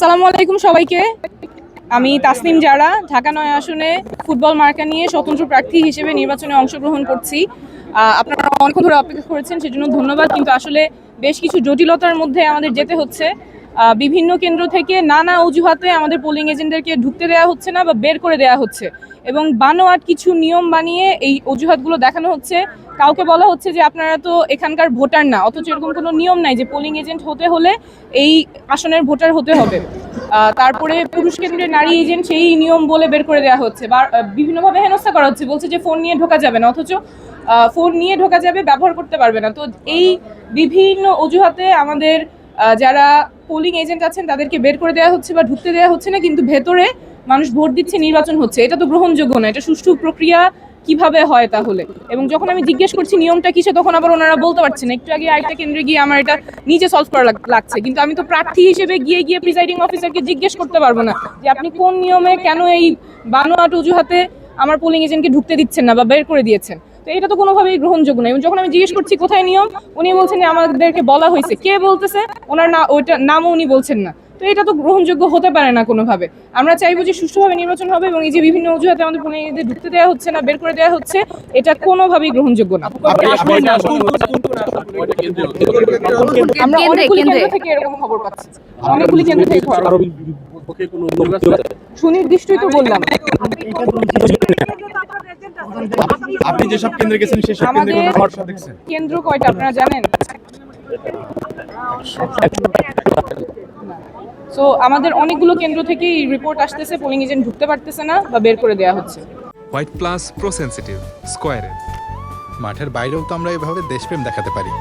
আসসালামু আলাইকুম সবাইকে। আমি তাসনিম জারা, ঢাকা ৯ আসনে ফুটবল মার্কা নিয়ে স্বতন্ত্র প্রার্থী হিসেবে নির্বাচনে অংশগ্রহণ করছি। আপনারা অনেকক্ষণ ধরে অপেক্ষা করেছেন, সেজন্য ধন্যবাদ। কিন্তু আসলে বেশ কিছু জটিলতার মধ্যে আমাদের যেতে হচ্ছে। বিভিন্ন কেন্দ্র থেকে নানা অজুহাতে আমাদের পোলিং এজেন্টদেরকে ঢুকতে দেওয়া হচ্ছে না বা বের করে দেওয়া হচ্ছে, এবং বানোয়াট কিছু নিয়ম বানিয়ে এই অজুহাতগুলো দেখানো হচ্ছে। কাউকে বলা হচ্ছে যে আপনারা তো এখানকার ভোটার না, অথচ এরকম কোনো নিয়ম নাই যে পোলিং এজেন্ট হতে হলে এই আসনের ভোটার হতে হবে। তারপরে পুরুষ কেন্দ্রের নারী এজেন্ট সেই নিয়ম বলে বের করে দেওয়া হচ্ছে, বা বিভিন্নভাবে হেনস্থা করা হচ্ছে, বলছে যে ফোন নিয়ে ঢোকা যাবে না, অথচ ফোন নিয়ে ঢোকা যাবে, ব্যবহার করতে পারবে না। তো এই বিভিন্ন অজুহাতে আমাদের যারা পোলিং এজেন্ট আছেন তাদেরকে বের করে দেওয়া হচ্ছে বা ঢুকতে দেওয়া হচ্ছে না, কিন্তু ভেতরে মানুষ ভোট দিচ্ছে, নির্বাচন হচ্ছে। এটা তো গ্রহণযোগ্য না। এটা সুষ্ঠু প্রক্রিয়া কিভাবে হয় তাহলে? এবং যখন আমি জিজ্ঞেস করছি নিয়মটা কিসে, তখন আবার ওনারা বলতে পারছেন না। একটু আগে আরেকটা কেন্দ্রে গিয়ে আমার এটা নিজে সলভ করা লাগছে, কিন্তু আমি তো প্রার্থী হিসেবে গিয়ে গিয়ে প্রিসাইডিং অফিসারকে জিজ্ঞেস করতে পারবো না যে আপনি কোন নিয়মে কেন এই বানোয়াট অজুহাতে আমার পোলিং এজেন্টকে ঢুকতে দিচ্ছেন না বা বের করে দিয়েছেন। তো এটা তো কোনোভাবেই গ্রহণযোগ্য না। এবং যখন আমি জিজ্ঞেস করছি কোথায় নিয়ম, উনি বলছেন যে আমাদেরকে বলা হয়েছে। কে বলতেছে? ওনার না, ওইটা নামও উনি বলছেন না। তো এটা তো গ্রহণযোগ্য হতে পারে না কোনোভাবে। আমরা চাইবো যে সুষ্ঠুভাবে নির্বাচন হবে, এবং এই যে বিভিন্ন অজুহাতে আমাদের পোলিং এজেন্টদের ঢুকতে দেওয়া হচ্ছে না, বের করে দেওয়া হচ্ছে, এটা কোনোভাবেই গ্রহণযোগ্য না। আমরা অনেকগুলি কেন্দ্র থেকে এরকম খবর পাচ্ছি, অনেকগুলি কেন্দ্র থেকে সুনির্দিষ্টই তো বললাম। আপনি যেসব কেন্দ্রে গেছেন সেসব কেন্দ্রে কোনো সমস্যা দেখছেন? কেন্দ্র কয়টা আপনারা জানেন? সো আমাদের অনেকগুলো কেন্দ্র থেকেই রিপোর্ট আসতেছে পোলিং এজেন্ট ঢুকতে পারতেছে না বা বের করে দেওয়া হচ্ছে। হোয়াইট প্লাস প্রো সেনসিটিভ স্কয়ারে মাঠের বাইরেও তো আমরা এভাবে দেশপ্রেম দেখাতে পারি।